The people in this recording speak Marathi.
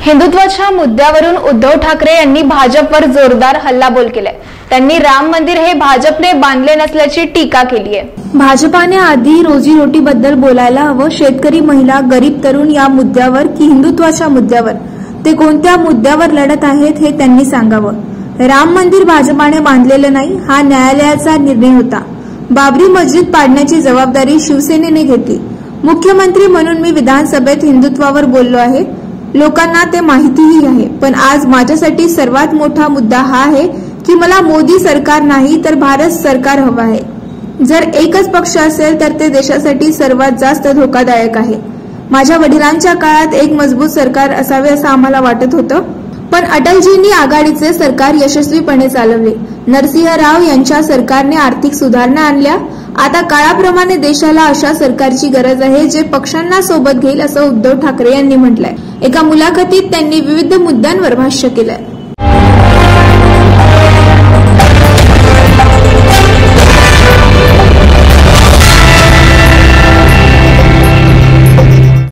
हिंदुत्वाच्या मुद्द्यावरून उद्धव ठाकरे यांनी भाजपवर जोरदार हल्लाबोल केलाय। त्यांनी राम मंदिर हे भाजपने बांधले नसल्याची टीका केली आहे। भाजपाने आधी रोजीरोटीबद्दल बोलायला हवं। शेतकरी, महिला, गरीब तरुण या मुद्द्यावर की हिंदुत्वाच्या मुद्द्यावर, ते कोणत्या मुद्द्यावर लढत आहेत हे त्यांनी सांगावं। राम मंदिर भाजपाने बांधलेलं नाही, हा न्यायालयाचा निर्णय होता। बाबरी मस्जिद पाडण्याची जबाबदारी शिवसेनेने घेतली। मुख्यमंत्री म्हणून मी विधानसभेत हिंदुत्वावर बोललो आहे, लोकांना ते माहितीही आहे। पण आज माझ्यासाठी सर्वात मोठा मुद्दा हा आहे की मला मोदी सरकार नाही तर भारत सरकार हवं आहे। जर एकच पक्ष असेल तर ते देशासाठी सर्वात जास्त धोकादायक आहे। माझ्या वडिलांच्या काळात एक मजबूत सरकार असावे असं आम्हाला वाटत होतं, पण अटलजींनी आघाडीचे सरकार यशस्वीपणे चालवले। नरसिंह राव यांच्या सरकारने आर्थिक सुधारणा आणल्या। आता काळाप्रमाणे देशाला अशा सरकारची गरज आहे जे पक्षांना सोबत घेईल असं उद्धव ठाकरे यांनी म्हटलंय। एका मुलाखतीत त्यांनी विविध मुद्द्यांवर भाष्य केलंय।